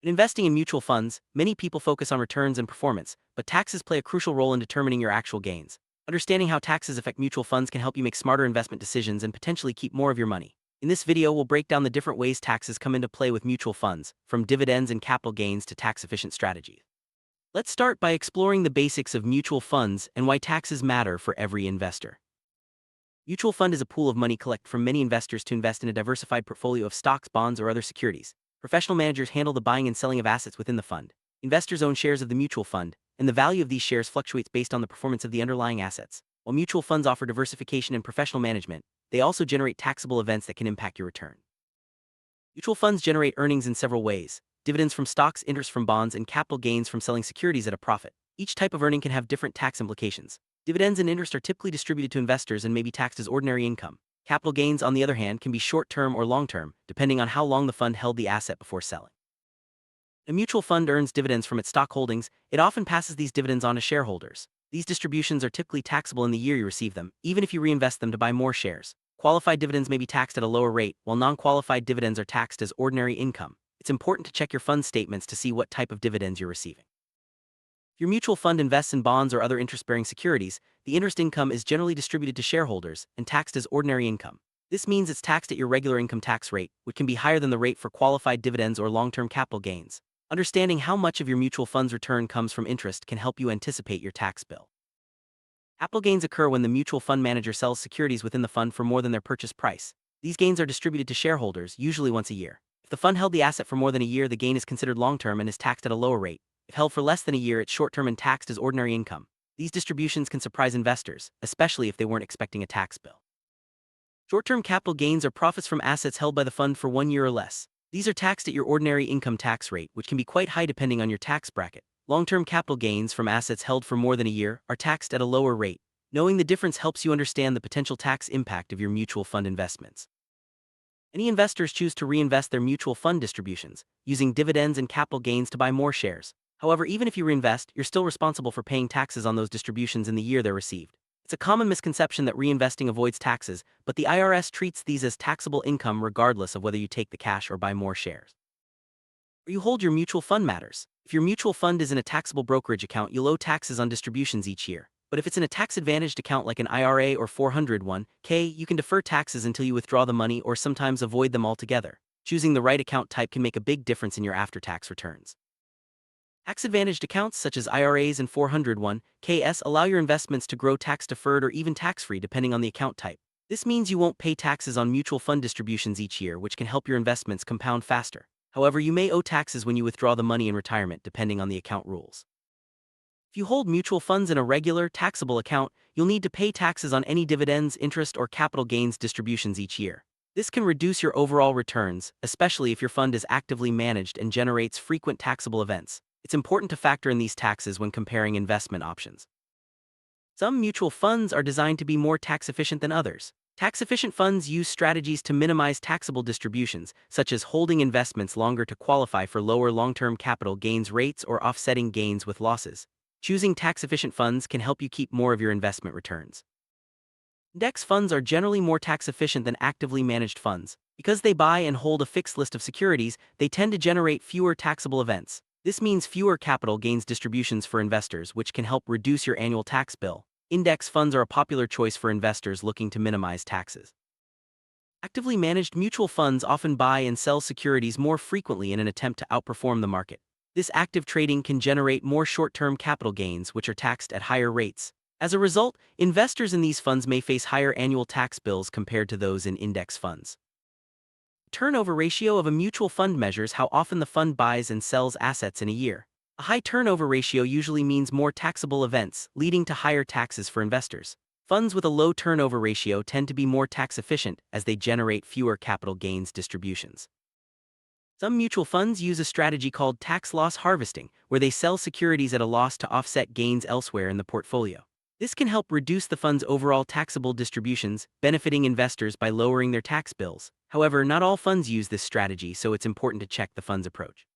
In investing in mutual funds, many people focus on returns and performance, but taxes play a crucial role in determining your actual gains. Understanding how taxes affect mutual funds can help you make smarter investment decisions and potentially keep more of your money. In this video, we'll break down the different ways taxes come into play with mutual funds, from dividends and capital gains to tax-efficient strategies. Let's start by exploring the basics of mutual funds and why taxes matter for every investor. Mutual fund is a pool of money collected from many investors to invest in a diversified portfolio of stocks, bonds, or other securities. Professional managers handle the buying and selling of assets within the fund. Investors own shares of the mutual fund, and the value of these shares fluctuates based on the performance of the underlying assets. While mutual funds offer diversification and professional management, they also generate taxable events that can impact your return. Mutual funds generate earnings in several ways: dividends from stocks, interest from bonds, and capital gains from selling securities at a profit. Each type of earning can have different tax implications. Dividends and interest are typically distributed to investors and may be taxed as ordinary income. Capital gains, on the other hand, can be short-term or long-term, depending on how long the fund held the asset before selling. A mutual fund earns dividends from its stock holdings. It often passes these dividends on to shareholders. These distributions are typically taxable in the year you receive them, even if you reinvest them to buy more shares. Qualified dividends may be taxed at a lower rate, while non-qualified dividends are taxed as ordinary income. It's important to check your fund statements to see what type of dividends you're receiving. If your mutual fund invests in bonds or other interest-bearing securities, the interest income is generally distributed to shareholders and taxed as ordinary income. This means it's taxed at your regular income tax rate, which can be higher than the rate for qualified dividends or long-term capital gains. Understanding how much of your mutual fund's return comes from interest can help you anticipate your tax bill. Capital gains occur when the mutual fund manager sells securities within the fund for more than their purchase price. These gains are distributed to shareholders, usually once a year. If the fund held the asset for more than a year, the gain is considered long-term and is taxed at a lower rate. If held for less than a year, it's short-term and taxed as ordinary income. These distributions can surprise investors, especially if they weren't expecting a tax bill. Short-term capital gains are profits from assets held by the fund for 1 year or less. These are taxed at your ordinary income tax rate, which can be quite high depending on your tax bracket. Long-term capital gains from assets held for more than a year are taxed at a lower rate. Knowing the difference helps you understand the potential tax impact of your mutual fund investments. Many investors choose to reinvest their mutual fund distributions, using dividends and capital gains to buy more shares. However, even if you reinvest, you're still responsible for paying taxes on those distributions in the year they're received. It's a common misconception that reinvesting avoids taxes, but the IRS treats these as taxable income regardless of whether you take the cash or buy more shares. Where you hold your mutual fund matters. If your mutual fund is in a taxable brokerage account, you'll owe taxes on distributions each year. But if it's in a tax-advantaged account like an IRA or 401(k), you can defer taxes until you withdraw the money or sometimes avoid them altogether. Choosing the right account type can make a big difference in your after-tax returns. Tax-advantaged accounts such as IRAs and 401(k)s allow your investments to grow tax-deferred or even tax-free depending on the account type. This means you won't pay taxes on mutual fund distributions each year, which can help your investments compound faster. However, you may owe taxes when you withdraw the money in retirement depending on the account rules. If you hold mutual funds in a regular, taxable account, you'll need to pay taxes on any dividends, interest, or capital gains distributions each year. This can reduce your overall returns, especially if your fund is actively managed and generates frequent taxable events. It's important to factor in these taxes when comparing investment options. Some mutual funds are designed to be more tax-efficient than others. Tax-efficient funds use strategies to minimize taxable distributions, such as holding investments longer to qualify for lower long-term capital gains rates or offsetting gains with losses. Choosing tax-efficient funds can help you keep more of your investment returns. Index funds are generally more tax-efficient than actively managed funds. Because they buy and hold a fixed list of securities, they tend to generate fewer taxable events. This means fewer capital gains distributions for investors, which can help reduce your annual tax bill. Index funds are a popular choice for investors looking to minimize taxes. Actively managed mutual funds often buy and sell securities more frequently in an attempt to outperform the market. This active trading can generate more short-term capital gains, which are taxed at higher rates. As a result, investors in these funds may face higher annual tax bills compared to those in index funds. Turnover ratio of a mutual fund measures how often the fund buys and sells assets in a year. A high turnover ratio usually means more taxable events, leading to higher taxes for investors. Funds with a low turnover ratio tend to be more tax efficient as they generate fewer capital gains distributions. Some mutual funds use a strategy called tax loss harvesting, where they sell securities at a loss to offset gains elsewhere in the portfolio. This can help reduce the fund's overall taxable distributions, benefiting investors by lowering their tax bills. However, not all funds use this strategy, so it's important to check the fund's approach.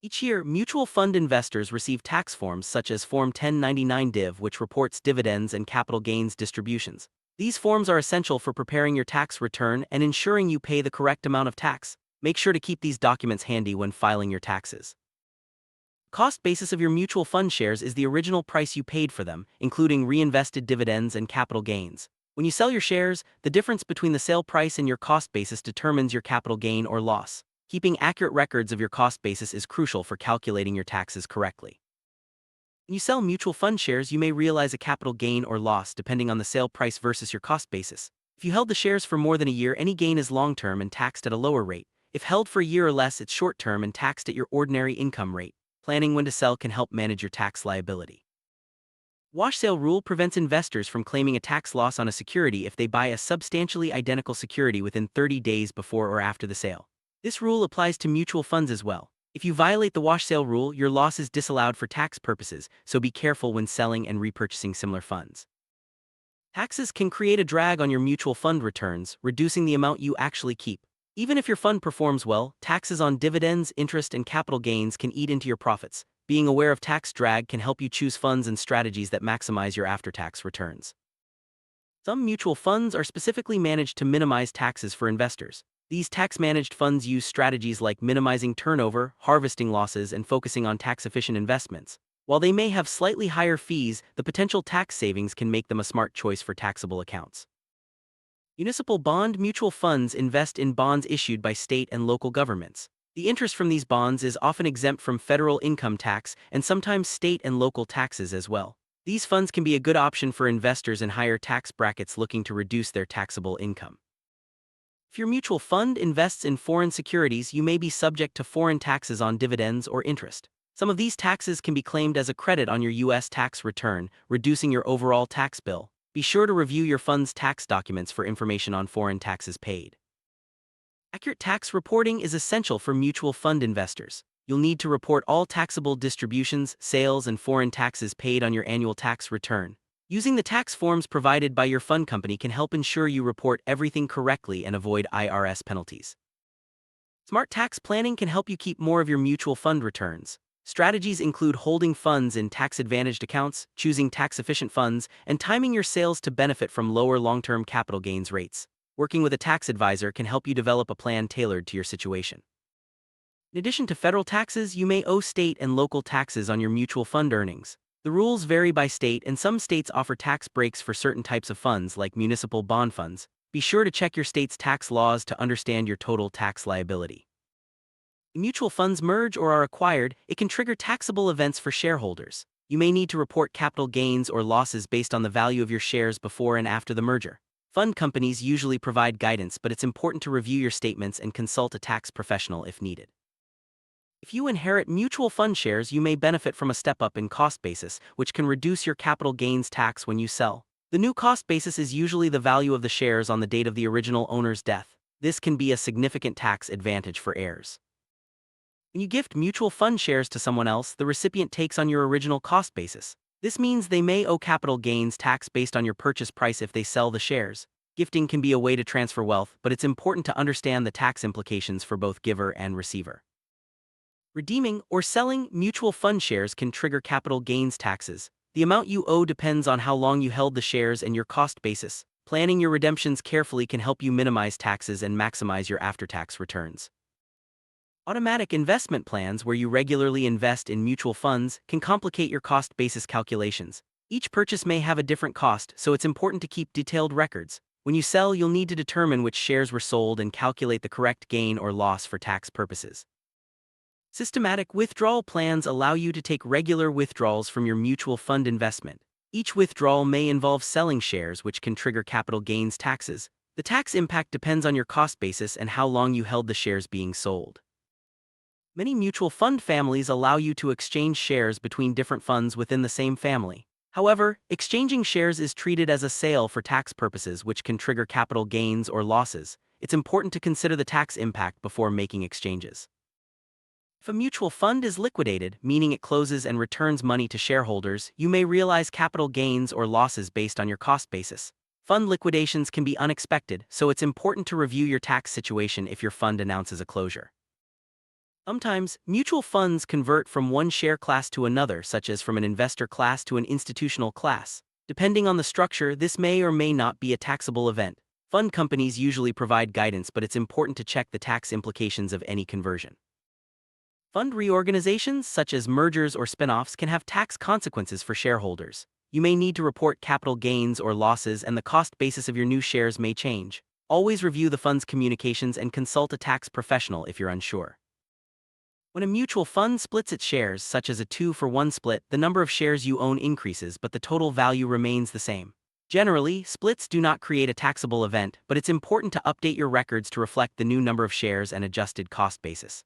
Each year, mutual fund investors receive tax forms such as Form 1099 Div, which reports dividends and capital gains distributions. These forms are essential for preparing your tax return and ensuring you pay the correct amount of tax. Make sure to keep these documents handy when filing your taxes. Cost basis of your mutual fund shares is the original price you paid for them, including reinvested dividends and capital gains. When you sell your shares, the difference between the sale price and your cost basis determines your capital gain or loss. Keeping accurate records of your cost basis is crucial for calculating your taxes correctly. When you sell mutual fund shares, you may realize a capital gain or loss depending on the sale price versus your cost basis. If you held the shares for more than a year, any gain is long-term and taxed at a lower rate. If held for a year or less, it's short-term and taxed at your ordinary income rate. Planning when to sell can help manage your tax liability. Wash sale rule prevents investors from claiming a tax loss on a security if they buy a substantially identical security within 30 days before or after the sale. This rule applies to mutual funds as well. If you violate the wash sale rule, your loss is disallowed for tax purposes, so be careful when selling and repurchasing similar funds. Taxes can create a drag on your mutual fund returns, reducing the amount you actually keep. Even if your fund performs well, taxes on dividends, interest, and capital gains can eat into your profits. Being aware of tax drag can help you choose funds and strategies that maximize your after-tax returns. Some mutual funds are specifically managed to minimize taxes for investors. These tax-managed funds use strategies like minimizing turnover, harvesting losses, and focusing on tax-efficient investments. While they may have slightly higher fees, the potential tax savings can make them a smart choice for taxable accounts. Municipal bond mutual funds invest in bonds issued by state and local governments. The interest from these bonds is often exempt from federal income tax and sometimes state and local taxes as well. These funds can be a good option for investors in higher tax brackets looking to reduce their taxable income. If your mutual fund invests in foreign securities, you may be subject to foreign taxes on dividends or interest. Some of these taxes can be claimed as a credit on your U.S. tax return, reducing your overall tax bill. Be sure to review your fund's tax documents for information on foreign taxes paid. Accurate tax reporting is essential for mutual fund investors. You'll need to report all taxable distributions, sales, and foreign taxes paid on your annual tax return. Using the tax forms provided by your fund company can help ensure you report everything correctly and avoid IRS penalties. Smart tax planning can help you keep more of your mutual fund returns. Strategies include holding funds in tax-advantaged accounts, choosing tax-efficient funds, and timing your sales to benefit from lower long-term capital gains rates. Working with a tax advisor can help you develop a plan tailored to your situation. In addition to federal taxes, you may owe state and local taxes on your mutual fund earnings. The rules vary by state, and some states offer tax breaks for certain types of funds like municipal bond funds. Be sure to check your state's tax laws to understand your total tax liability. When mutual funds merge or are acquired, it can trigger taxable events for shareholders. You may need to report capital gains or losses based on the value of your shares before and after the merger. Fund companies usually provide guidance, but it's important to review your statements and consult a tax professional if needed. If you inherit mutual fund shares, you may benefit from a step-up in cost basis, which can reduce your capital gains tax when you sell. The new cost basis is usually the value of the shares on the date of the original owner's death. This can be a significant tax advantage for heirs. When you gift mutual fund shares to someone else, the recipient takes on your original cost basis. This means they may owe capital gains tax based on your purchase price if they sell the shares. Gifting can be a way to transfer wealth, but it's important to understand the tax implications for both giver and receiver. Redeeming or selling mutual fund shares can trigger capital gains taxes. The amount you owe depends on how long you held the shares and your cost basis. Planning your redemptions carefully can help you minimize taxes and maximize your after-tax returns. Automatic investment plans, where you regularly invest in mutual funds, can complicate your cost basis calculations. Each purchase may have a different cost, so it's important to keep detailed records. When you sell, you'll need to determine which shares were sold and calculate the correct gain or loss for tax purposes. Systematic withdrawal plans allow you to take regular withdrawals from your mutual fund investment. Each withdrawal may involve selling shares, which can trigger capital gains taxes. The tax impact depends on your cost basis and how long you held the shares being sold. Many mutual fund families allow you to exchange shares between different funds within the same family. However, exchanging shares is treated as a sale for tax purposes, which can trigger capital gains or losses. It's important to consider the tax impact before making exchanges. If a mutual fund is liquidated, meaning it closes and returns money to shareholders, you may realize capital gains or losses based on your cost basis. Fund liquidations can be unexpected, so it's important to review your tax situation if your fund announces a closure. Sometimes, mutual funds convert from one share class to another, such as from an investor class to an institutional class. Depending on the structure, this may or may not be a taxable event. Fund companies usually provide guidance, but it's important to check the tax implications of any conversion. Fund reorganizations, such as mergers or spin-offs, can have tax consequences for shareholders. You may need to report capital gains or losses, and the cost basis of your new shares may change. Always review the fund's communications and consult a tax professional if you're unsure. When a mutual fund splits its shares, such as a 2-for-1 split, the number of shares you own increases, but the total value remains the same. Generally, splits do not create a taxable event, but it's important to update your records to reflect the new number of shares and adjusted cost basis.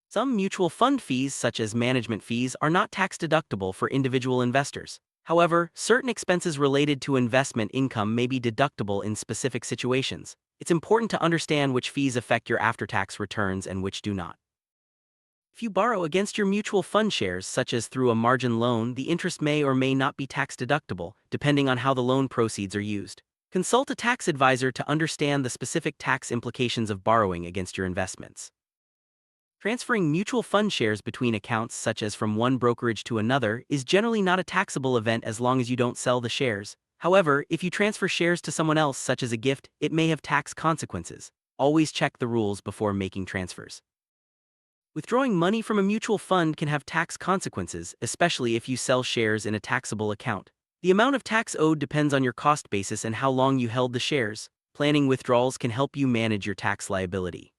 Some mutual fund fees, such as management fees, are not tax-deductible for individual investors. However, certain expenses related to investment income may be deductible in specific situations. It's important to understand which fees affect your after-tax returns and which do not. If you borrow against your mutual fund shares, such as through a margin loan, the interest may or may not be tax-deductible, depending on how the loan proceeds are used. Consult a tax advisor to understand the specific tax implications of borrowing against your investments. Transferring mutual fund shares between accounts, such as from one brokerage to another, is generally not a taxable event as long as you don't sell the shares. However, if you transfer shares to someone else, such as a gift, it may have tax consequences. Always check the rules before making transfers. Withdrawing money from a mutual fund can have tax consequences, especially if you sell shares in a taxable account. The amount of tax owed depends on your cost basis and how long you held the shares. Planning withdrawals can help you manage your tax liability.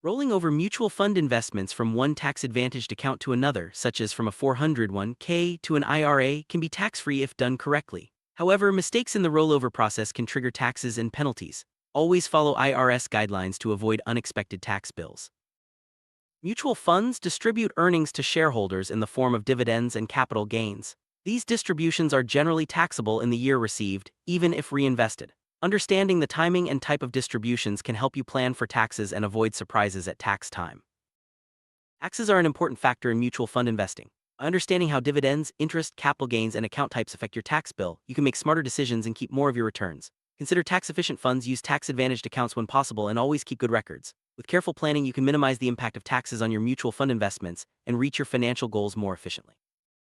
Rolling over mutual fund investments from one tax-advantaged account to another, such as from a 401(k) to an IRA, can be tax-free if done correctly. However, mistakes in the rollover process can trigger taxes and penalties. Always follow IRS guidelines to avoid unexpected tax bills. Mutual funds distribute earnings to shareholders in the form of dividends and capital gains. These distributions are generally taxable in the year received, even if reinvested. Understanding the timing and type of distributions can help you plan for taxes and avoid surprises at tax time. Taxes are an important factor in mutual fund investing. By understanding how dividends, interest, capital gains, and account types affect your tax bill, you can make smarter decisions and keep more of your returns. Consider tax-efficient funds, use tax-advantaged accounts when possible, and always keep good records. With careful planning, you can minimize the impact of taxes on your mutual fund investments and reach your financial goals more efficiently.